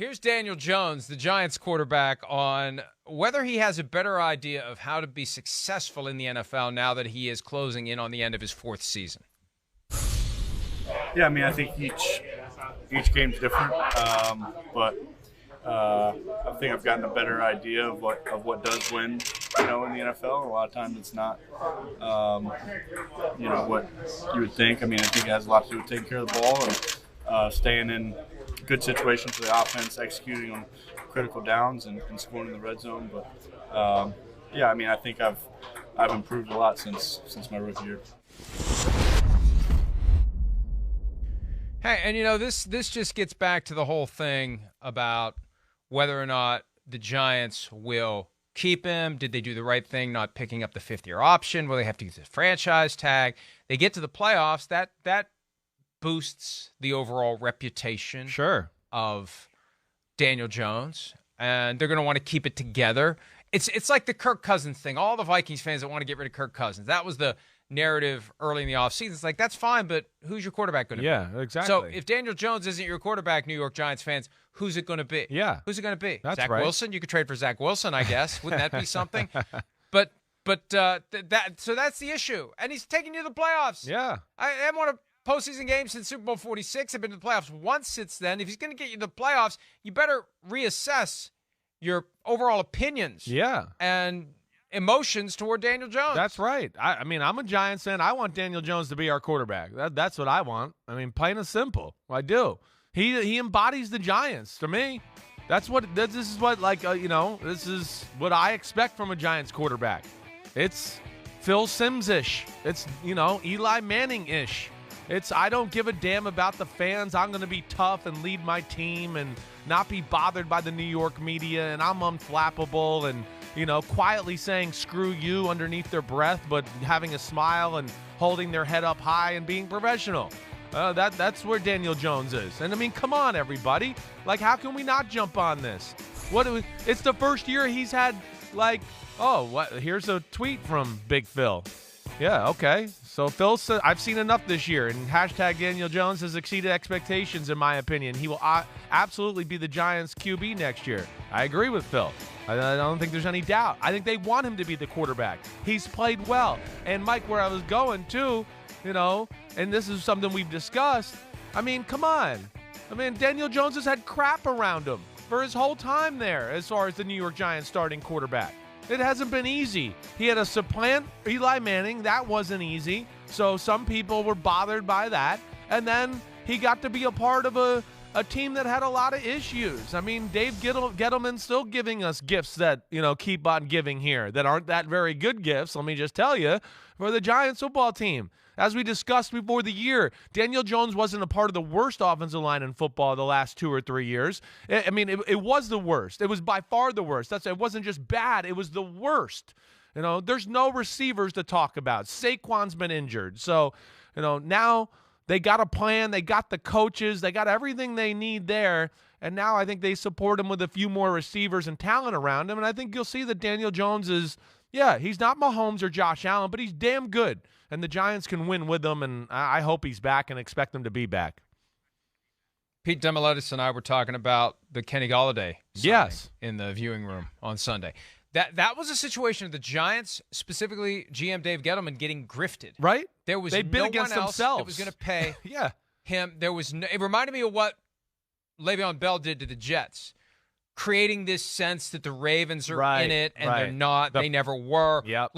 Here's Daniel Jones, the Giants quarterback, on whether he has a better idea of how to be successful in the NFL now that he is closing in on the end of his 4th season. Yeah, I mean, I think each game's different, but I think I've gotten a better idea of what does win, in the NFL. A lot of times it's not, what you would think. I mean, I think it has a lot to do with taking care of the ball and staying in good situations for the offense, executing on critical downs and scoring in the red zone. But I mean, I think I've improved a lot since my rookie year. Hey, and this just gets back to the whole thing about whether or not the Giants will keep him. Did they do the right thing not picking up the 5th-year option? Will they have to use the franchise tag? They get to the playoffs. That boosts the overall reputation of Daniel Jones, and they're going to want to keep it together. It's like the Kirk Cousins thing. All the Vikings fans that want to get rid of Kirk Cousins. That was the narrative early in the offseason. It's like, that's fine, but who's your quarterback going to be? Yeah, exactly. So if Daniel Jones isn't your quarterback, New York Giants fans, who's it going to be? Yeah. Who's it going to be? That's Zach right. Wilson? You could trade for Zach Wilson, I guess. Wouldn't that be something? So that's the issue. And he's taking you to the playoffs. Yeah. I haven't won a postseason game since Super Bowl 46. I've been to the playoffs once since then. If he's going to get you to the playoffs, you better reassess your overall opinions. Yeah. And emotions toward Daniel Jones. That's right. I mean, I'm a Giants fan. I want Daniel Jones to be our quarterback. That's what I want. I mean, plain and simple. I do. He embodies the Giants to me. This is what this is what I expect from a Giants quarterback. It's Phil Simms-ish. It's, Eli Manning-ish. It's, I don't give a damn about the fans. I'm going to be tough and lead my team and not be bothered by the New York media, and I'm unflappable and, quietly saying screw you underneath their breath, but having a smile and holding their head up high and being professional. That's where Daniel Jones is. And, I mean, come on, everybody. Like, how can we not jump on this? It's the first year he's had, here's a tweet from Big Phil. Yeah, okay. So Phil said, I've seen enough this year, and hashtag Daniel Jones has exceeded expectations, in my opinion. He will absolutely be the Giants' QB next year. I agree with Phil. I don't think there's any doubt. I think they want him to be the quarterback. He's played well. And, Mike, where I was going, too, and this is something we've discussed, I mean, come on. I mean, Daniel Jones has had crap around him for his whole time there as far as the New York Giants starting quarterback. It hasn't been easy. He had to supplant Eli Manning. That wasn't easy. So some people were bothered by that. And then he got to be a part of a team that had a lot of issues. I mean, Dave Gettleman's still giving us gifts that, keep on giving here that aren't that very good gifts, let me just tell you, for the Giants football team. As we discussed before the year, Daniel Jones wasn't a part of the worst offensive line in football the last 2 or 3 years. It was the worst. It was by far the worst. It wasn't just bad. It was the worst. There's no receivers to talk about. Saquon's been injured. So, now they got a plan. They got the coaches. They got everything they need there. And now I think they support him with a few more receivers and talent around him. And I think you'll see that Daniel Jones is, he's not Mahomes or Josh Allen, but he's damn good. And the Giants can win with him, and I hope he's back and expect him to be back. Pete Demolitis and I were talking about the Kenny Golladay signing in the viewing room on Sunday. That was a situation of the Giants, specifically GM Dave Gettleman, getting grifted. Right? There was they bid no against one else themselves. that was going to pay him. It reminded me of what Le'Veon Bell did to the Jets, creating this sense that the Ravens are in it and they're not. They never were. Yep.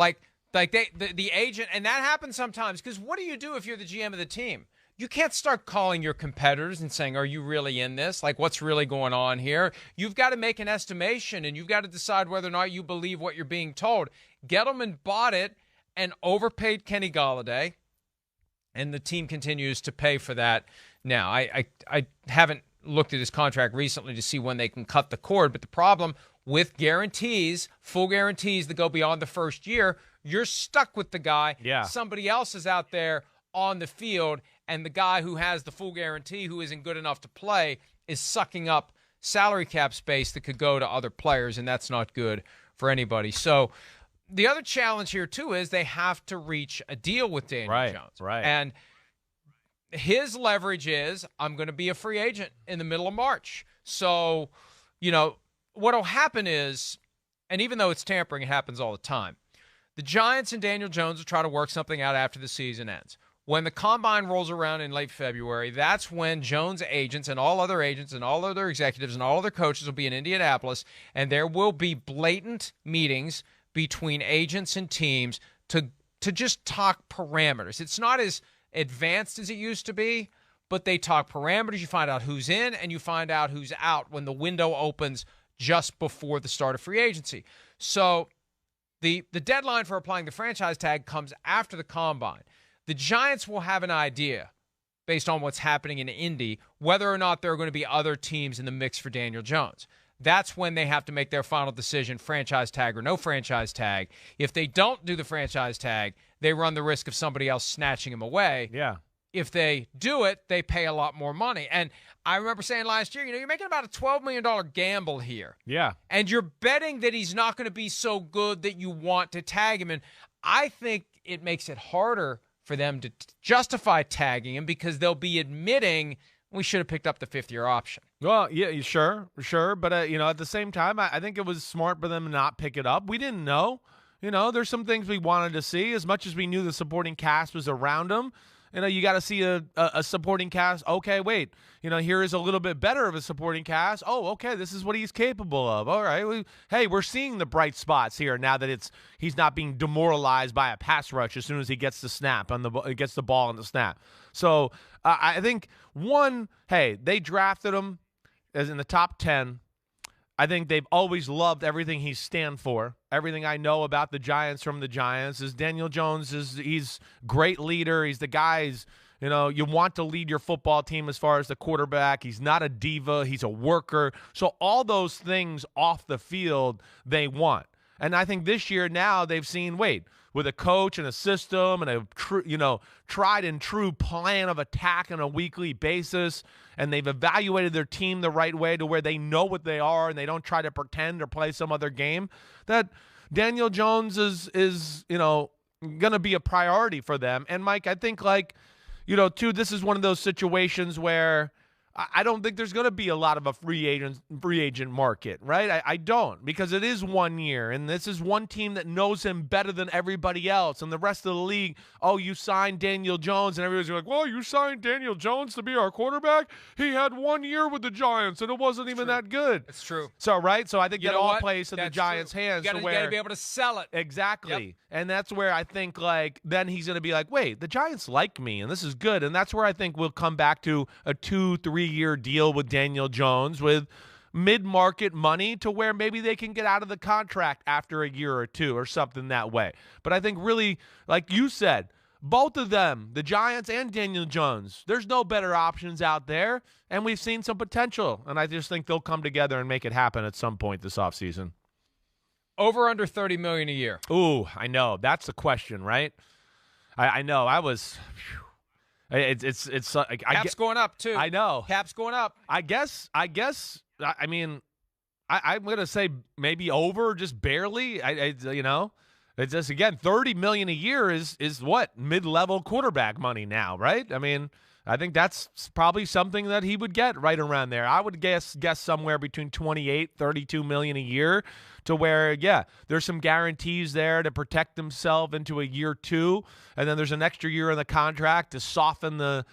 The agent, and that happens sometimes, because what do you do if you're the GM of the team? You can't start calling your competitors and saying, are you really in this? Like, what's really going on here? You've got to make an estimation, and you've got to decide whether or not you believe what you're being told. Gettleman bought it and overpaid Kenny Golladay, and the team continues to pay for that now. I haven't looked at his contract recently to see when they can cut the cord, but the problem with guarantees, full guarantees that go beyond the first year, you're stuck with the guy. Yeah. Somebody else is out there on the field, and the guy who has the full guarantee, who isn't good enough to play, is sucking up salary cap space that could go to other players, and that's not good for anybody. So the other challenge here, too, is they have to reach a deal with Daniel Jones. Right. And his leverage is, I'm going to be a free agent in the middle of March. So, what'll happen is, and even though it's tampering, it happens all the time. The Giants and Daniel Jones will try to work something out after the season ends. When the combine rolls around in late February, that's when Jones' agents and all other executives and all other coaches will be in Indianapolis, and there will be blatant meetings between agents and teams to just talk parameters. It's not as advanced as it used to be, but they talk parameters. You find out who's in and you find out who's out when the window opens just before the start of free agency. So the deadline for applying the franchise tag comes after the combine. The Giants will have an idea, based on what's happening in Indy, whether or not there are going to be other teams in the mix for Daniel Jones. That's when they have to make their final decision, franchise tag or no franchise tag. If they don't do the franchise tag, they run the risk of somebody else snatching him away. Yeah. If they do it, they pay a lot more money. And I remember saying last year, you're making about a $12 million gamble here. Yeah. And you're betting that he's not going to be so good that you want to tag him. And I think it makes it harder for them to justify tagging him because they'll be admitting we should have picked up the fifth-year option. Well, yeah, sure. But, at the same time, I think it was smart for them to not pick it up. We didn't know. There's some things we wanted to see. As much as we knew the supporting cast was around him, you got to see a supporting cast. Okay, wait. Here is a little bit better of a supporting cast. Oh, okay, this is what he's capable of. All right. We're seeing the bright spots here now that he's not being demoralized by a pass rush as soon as he gets the snap gets the ball on the snap. So I think they drafted him as in the top 10. I think they've always loved everything he stands for. Everything I know about the Giants from the Giants is Daniel Jones he's great leader. He's the guy, you want to lead your football team as far as the quarterback. He's not a diva. He's a worker. So all those things off the field they want. And I think this year now they've seen, with a coach and a system and a tried and true plan of attack on a weekly basis, and they've evaluated their team the right way to where they know what they are and they don't try to pretend or play some other game, that Daniel Jones is going to be a priority for them. And Mike, I think too, this is one of those situations where I don't think there's going to be a lot of a free agent market, right? I don't, because it is 1 year, and this is one team that knows him better than everybody else, and the rest of the league, you signed Daniel Jones, and everybody's like, well, you signed Daniel Jones to be our quarterback? He had 1 year with the Giants, and it wasn't even that good. It's true. So, right? So I think that all plays in the Giants' hands. You got to be able to sell it. Exactly. Yep. And that's where I think, then he's going to be like, wait, the Giants like me, and this is good. And that's where I think we'll come back to a 2-3 year deal with Daniel Jones with mid-market money to where maybe they can get out of the contract after a year or two or something that way. But I think really, like you said, both of them, the Giants and Daniel Jones, there's no better options out there, and we've seen some potential. And I just think they'll come together and make it happen at some point this offseason. Over under $30 million a year. Ooh, I know. That's the question, right? I know. I was. It's. Cap's going up too. I know. Cap's going up. I guess. I mean, I'm gonna say maybe over, just barely. It's just again $30 million a year is what mid-level quarterback money now, right? I mean, I think that's probably something that he would get right around there. I would guess somewhere between $28-32 million a year, to where, there's some guarantees there to protect himself into a year two, and then there's an extra year in the contract to soften the,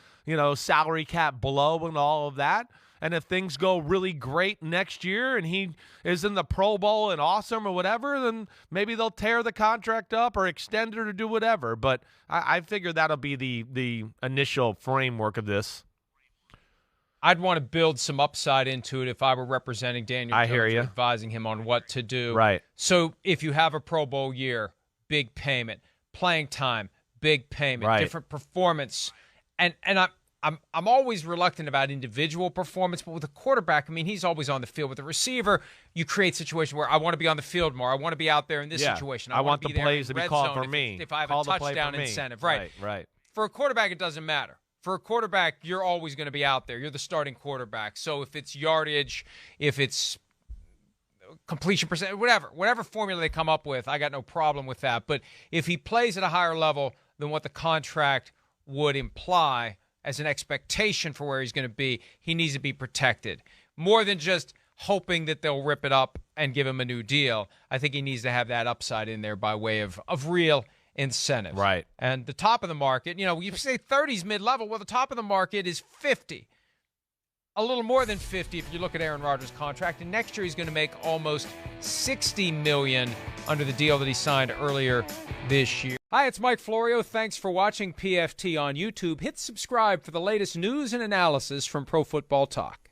salary cap blow and all of that. And if things go really great next year and he is in the Pro Bowl and awesome or whatever, then maybe they'll tear the contract up or extend it or do whatever. But I figure that'll be the initial framework of this. I'd want to build some upside into it if I were representing Daniel Jones, hear you. advising him on what to do. Right. So if you have a Pro Bowl year, big payment. Playing time, big payment. Right. Different performance. And I'm always reluctant about individual performance, but with a quarterback, I mean, he's always on the field. With a receiver, you create a situation where I want to be on the field more. I want to be out there in this situation. I want the plays to be called for if, me. If I have Call a touchdown incentive. Right. For a quarterback, it doesn't matter. For a quarterback, you're always going to be out there. You're the starting quarterback. So if it's yardage, if it's completion percent, whatever formula they come up with, I got no problem with that. But if he plays at a higher level than what the contract would imply as an expectation for where he's going to be, he needs to be protected. more than just hoping that they'll rip it up and give him a new deal. I think he needs to have that upside in there by way of real incentives. Right. And the top of the market, you say 30's mid-level. Well, the top of the market is 50. A little more than 50 if you look at Aaron Rodgers' contract. And next year he's going to make almost $60 million under the deal that he signed earlier this year. Hi, it's Mike Florio. Thanks for watching PFT on YouTube. Hit subscribe for the latest news and analysis from Pro Football Talk.